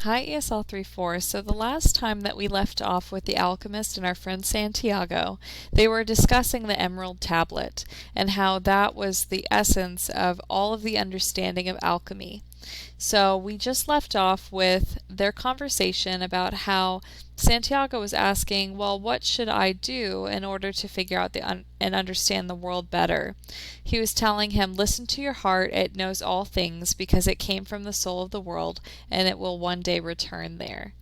Hi, ESL 34. So the last time that we left off with the alchemist and our friend Santiago, they were discussing the Emerald Tablet and how that was the essence of all of the understanding of alchemy. So we just left off with their conversation about how Santiago was asking, well, what should I do in order to figure out and understand the world better? He was telling him, listen to your heart, it knows all things because it came from the soul of the world and it will one day return there.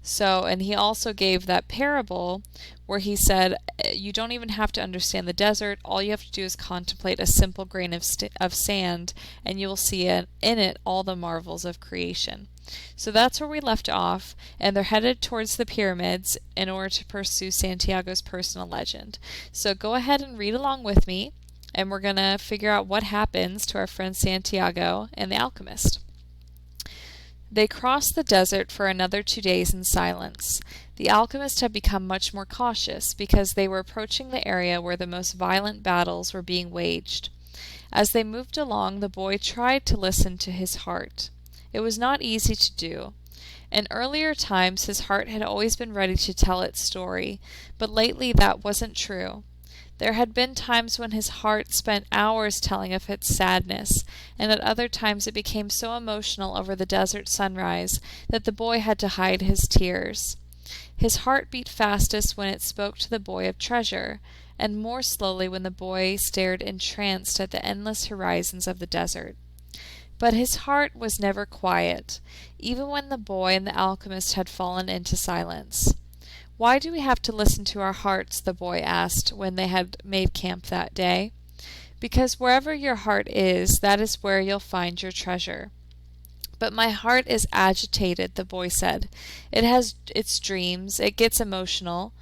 So, and he also gave that parable where he said, you don't even have to understand the desert. All you have to do is contemplate a simple grain of sand, and you will see in it all the marvels of creation. So that's where we left off, and they're headed towards the pyramids in order to pursue Santiago's personal legend. So go ahead and read along with me, and we're going to figure out what happens to our friend Santiago and the alchemist. They crossed the desert for another 2 days in silence. The alchemist had become much more cautious because they were approaching the area where the most violent battles were being waged. As they moved along, the boy tried to listen to his heart. It was not easy to do. In earlier times, his heart had always been ready to tell its story, but lately that wasn't true. There had been times when his heart spent hours telling of its sadness, and at other times it became so emotional over the desert sunrise that the boy had to hide his tears. His heart beat fastest when it spoke to the boy of treasure, and more slowly when the boy stared entranced at the endless horizons of the desert. But his heart was never quiet, even when the boy and the alchemist had fallen into silence. "Why do we have to listen to our hearts?" the boy asked when they had made camp that day. "Because wherever your heart is, that is where you'll find your treasure." "But my heart is agitated," the boy said. "It has its dreams, it gets emotional,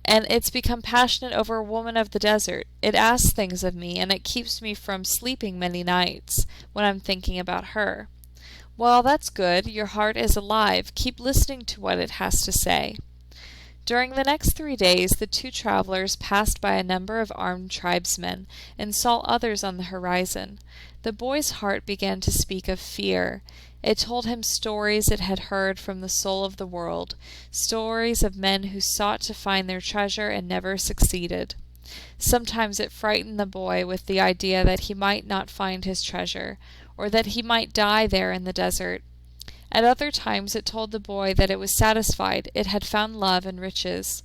and it's become passionate over a woman of the desert. It asks things of me, and it keeps me from sleeping many nights when I'm thinking about her." "Well, that's good. Your heart is alive. Keep listening to what it has to say." During the next 3 days, the two travelers passed by a number of armed tribesmen and saw others on the horizon. The boy's heart began to speak of fear. It told him stories it had heard from the soul of the world, stories of men who sought to find their treasure and never succeeded. Sometimes it frightened the boy with the idea that he might not find his treasure, or that he might die there in the desert. At other times it told the boy that it was satisfied, it had found love and riches.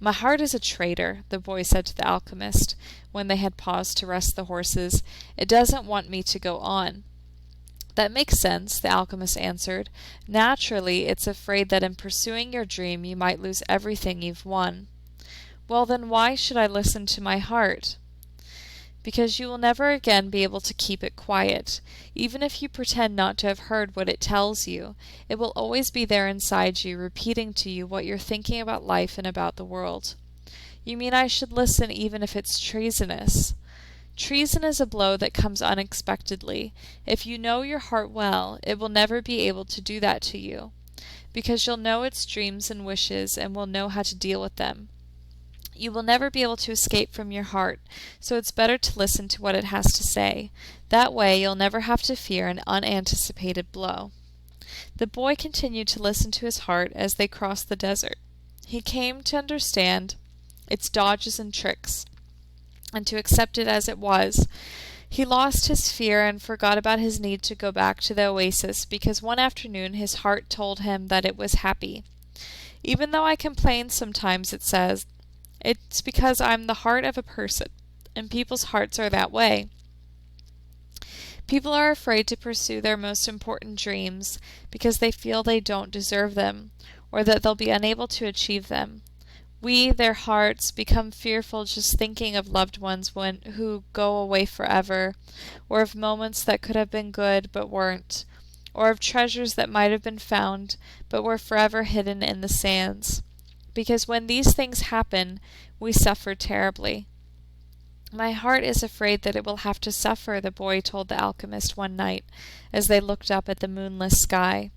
"My heart is a traitor," the boy said to the alchemist, when they had paused to rest the horses. "It doesn't want me to go on." "That makes sense," the alchemist answered. "Naturally, it's afraid that in pursuing your dream you might lose everything you've won." "Well, then why should I listen to my heart?" "Because you will never again be able to keep it quiet. Even if you pretend not to have heard what it tells you, it will always be there inside you, repeating to you what you're thinking about life and about the world." "You mean I should listen even if it's treasonous?" "Treason is a blow that comes unexpectedly. If you know your heart well, it will never be able to do that to you, because you'll know its dreams and wishes and will know how to deal with them. You will never be able to escape from your heart, so it's better to listen to what it has to say. That way you'll never have to fear an unanticipated blow." The boy continued to listen to his heart as they crossed the desert. He came to understand its dodges and tricks, and to accept it as it was. He lost his fear and forgot about his need to go back to the oasis, because one afternoon his heart told him that it was happy. "Even though I complain sometimes," it says, "it's because I'm the heart of a person, and people's hearts are that way. People are afraid to pursue their most important dreams because they feel they don't deserve them, or that they'll be unable to achieve them. We, their hearts, become fearful just thinking of loved ones who go away forever, or of moments that could have been good but weren't, or of treasures that might have been found but were forever hidden in the sands. Because when these things happen, we suffer terribly." "My heart is afraid that it will have to suffer," the boy told the alchemist one night as they looked up at the moonless sky.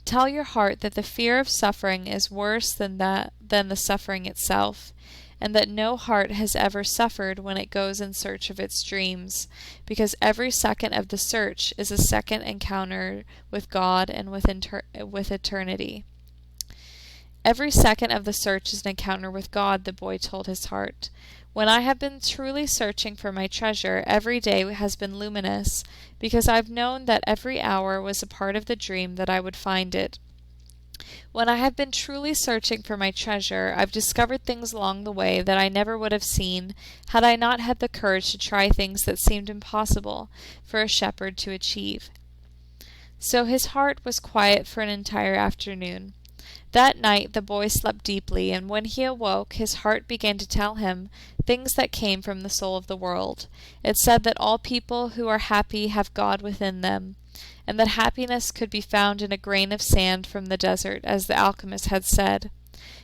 "Tell your heart that the fear of suffering is worse than the suffering itself, and that no heart has ever suffered when it goes in search of its dreams, because every second of the search is a second encounter with God and with eternity. Every second of the search is an encounter with God, the boy told his heart. When I have been truly searching for my treasure, every day has been luminous, because I've known that every hour was a part of the dream that I would find it. When I have been truly searching for my treasure, I've discovered things along the way that I never would have seen had I not had the courage to try things that seemed impossible for a shepherd to achieve. So his heart was quiet for an entire afternoon. That night the boy slept deeply, and when he awoke, his heart began to tell him things that came from the soul of the world. It said that all people who are happy have God within them, and that happiness could be found in a grain of sand from the desert, as the alchemist had said,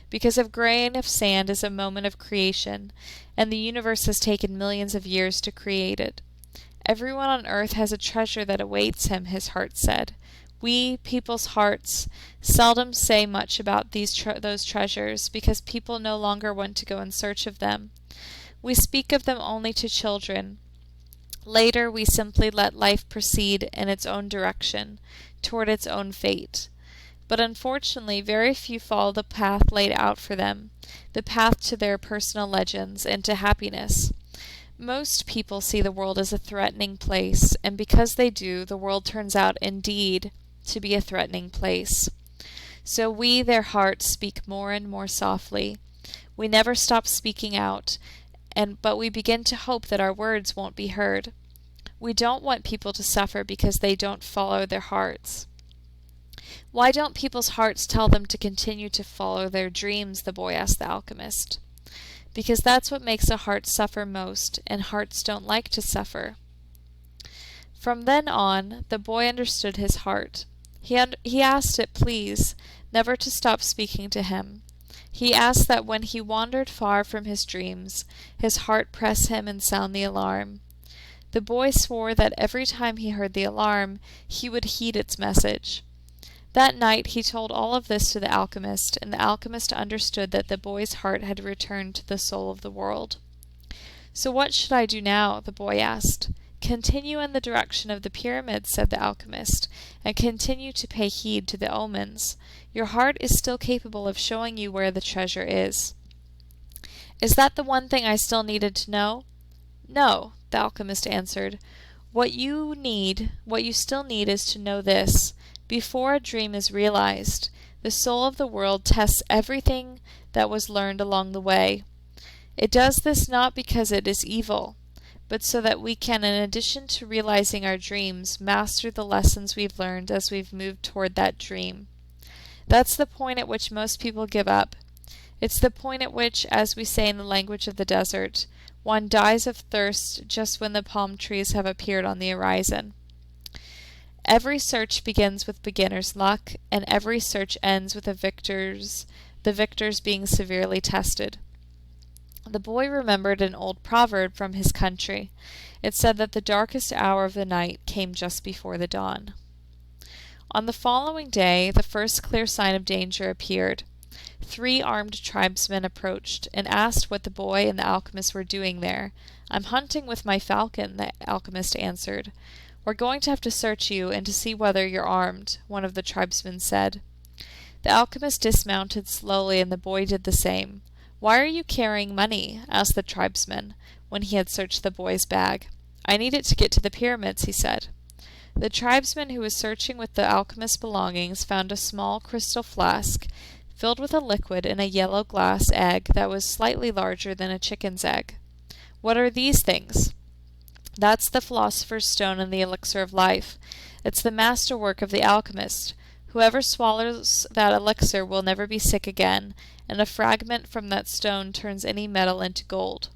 because a grain of sand is a moment of creation, and the universe has taken millions of years to create it. Everyone on earth has a treasure that awaits him, his heart said. We, people's hearts, seldom say much about those treasures, because people no longer want to go in search of them. We speak of them only to children. Later, we simply let life proceed in its own direction, toward its own fate. But unfortunately, very few follow the path laid out for them, the path to their personal legends and to happiness. Most people see the world as a threatening place, and because they do, the world turns out indeed to be a threatening place. So we, their hearts, speak more and more softly. We never stop speaking out, but we begin to hope that our words won't be heard. We don't want people to suffer because they don't follow their hearts. Why don't people's hearts tell them to continue to follow their dreams? The boy asked the alchemist. Because that's what makes a heart suffer most, and hearts don't like to suffer. From then on, the boy understood his heart. He asked it, please, never to stop speaking to him. He asked that when he wandered far from his dreams, his heart press him and sound the alarm. The boy swore that every time he heard the alarm, he would heed its message. That night he told all of this to the alchemist, and the alchemist understood that the boy's heart had returned to the soul of the world. So what should I do now? The boy asked. Continue in the direction of the pyramids, said the alchemist, and continue to pay heed to the omens. Your heart is still capable of showing you where the treasure is. Is that the one thing I still needed to know? No, the alchemist answered. What you still need is to know this. Before a dream is realized, the soul of the world tests everything that was learned along the way. It does this not because it is evil, but so that we can, in addition to realizing our dreams, master the lessons we've learned as we've moved toward that dream. That's the point at which most people give up. It's the point at which, as we say in the language of the desert, one dies of thirst just when the palm trees have appeared on the horizon. Every search begins with beginner's luck, and every search ends with the victors being severely tested. The boy remembered an old proverb from his country. It said that the darkest hour of the night came just before the dawn. On the following day, the first clear sign of danger appeared. 3 armed tribesmen approached and asked what the boy and the alchemist were doing there. I'm hunting with my falcon, the alchemist answered. We're going to have to search you and to see whether you're armed, one of the tribesmen said. The alchemist dismounted slowly, and the boy did the same. Why are you carrying money? Asked the tribesman, when he had searched the boy's bag. I need it to get to the pyramids, he said. The tribesman who was searching with the alchemist's belongings found a small crystal flask filled with a liquid in a yellow glass egg that was slightly larger than a chicken's egg. What are these things? That's the philosopher's stone and the elixir of life. It's the masterwork of the alchemist. Whoever swallows that elixir will never be sick again, and a fragment from that stone turns any metal into gold.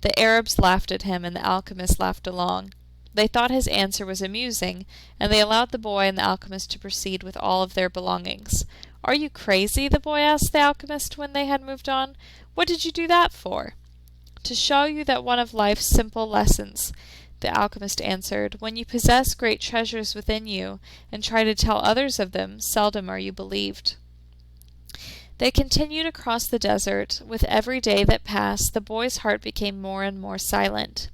The Arabs laughed at him, and the alchemist laughed along. They thought his answer was amusing, and they allowed the boy and the alchemist to proceed with all of their belongings. Are you crazy? The boy asked the alchemist when they had moved on. What did you do that for? To show you that one of life's simple lessons, the alchemist answered. When you possess great treasures within you and try to tell others of them, seldom are you believed. They continued across the desert. With every day that passed, the boy's heart became more and more silent.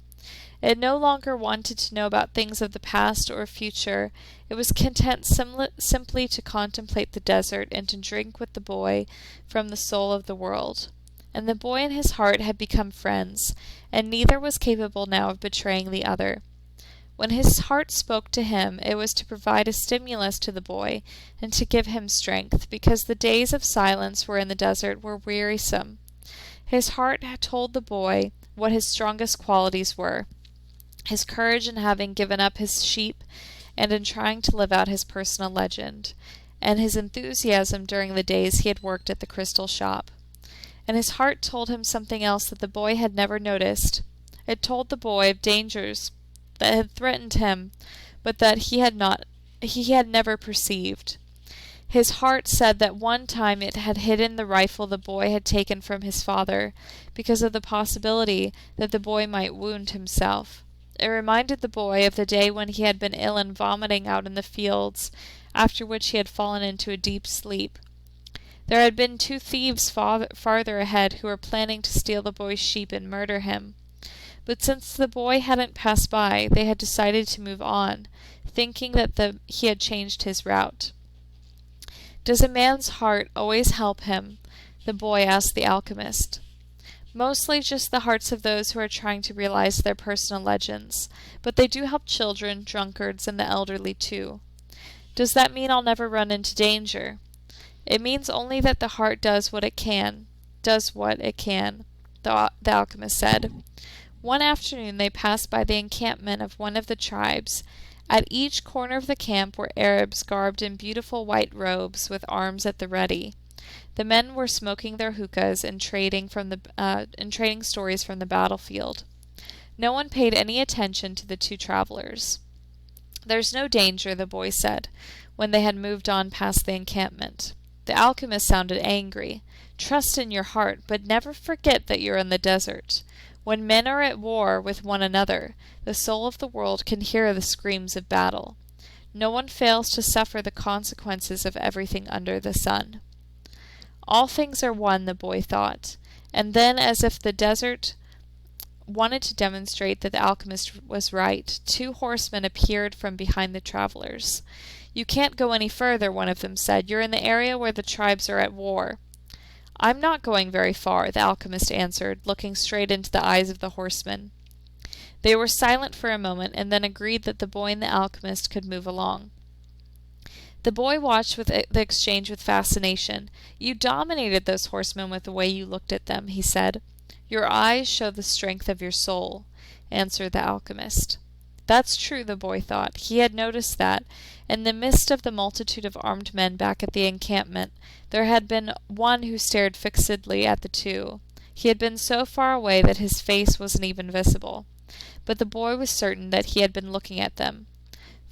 It no longer wanted to know about things of the past or future. It was content simply to contemplate the desert and to drink with the boy from the soul of the world. And the boy and his heart had become friends, and neither was capable now of betraying the other. When his heart spoke to him, it was to provide a stimulus to the boy and to give him strength, because the days of silence were in the desert were wearisome. His heart had told the boy what his strongest qualities were: his courage in having given up his sheep and in trying to live out his personal legend, and his enthusiasm during the days he had worked at the crystal shop. And his heart told him something else that the boy had never noticed. It told the boy of dangers that had threatened him, but that he had never perceived. His heart said that one time it had hidden the rifle the boy had taken from his father, because of the possibility that the boy might wound himself. It reminded the boy of the day when he had been ill and vomiting out in the fields, after which he had fallen into a deep sleep. There had been 2 thieves farther ahead who were planning to steal the boy's sheep and murder him. But since the boy hadn't passed by, they had decided to move on, thinking that he had changed his route. "Does a man's heart always help him?" the boy asked the alchemist. "Mostly just the hearts of those who are trying to realize their personal legends, but they do help children, drunkards, and the elderly too." "Does that mean I'll never run into danger?" "It means only that the heart does what it can, the alchemist said. One afternoon they passed by the encampment of one of the tribes. At each corner of the camp were Arabs garbed in beautiful white robes, with arms at the ready. The men were smoking their hookahs and trading stories from the battlefield. No one paid any attention to the 2 travelers. "There's no danger," the boy said, when they had moved on past the encampment. The alchemist sounded angry. "Trust in your heart, but never forget that you're in the desert. When men are at war with one another, the soul of the world can hear the screams of battle. No one fails to suffer the consequences of everything under the sun." All things are one, the boy thought. And then, as if the desert wanted to demonstrate that the alchemist was right, 2 horsemen appeared from behind the travelers. "You can't go any further," one of them said. "You're in the area where the tribes are at war." "I'm not going very far," the alchemist answered, looking straight into the eyes of the horseman. They were silent for a moment, and then agreed that the boy and the alchemist could move along. The boy watched the exchange with fascination. "You dominated those horsemen with the way you looked at them," he said. "Your eyes show the strength of your soul," answered the alchemist. That's true, the boy thought. He had noticed that, in the midst of the multitude of armed men back at the encampment, there had been one who stared fixedly at the 2. He had been so far away that his face wasn't even visible. But the boy was certain that he had been looking at them.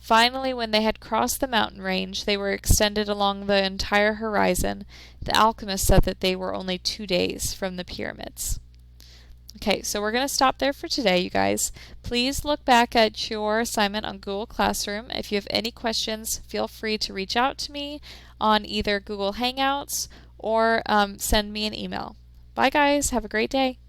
Finally, when they had crossed the mountain range, they were extended along the entire horizon. The alchemist said that they were only 2 days from the pyramids. Okay, so we're going to stop there for today, you guys. Please look back at your assignment on Google Classroom. If you have any questions, feel free to reach out to me on either Google Hangouts or send me an email. Bye, guys. Have a great day.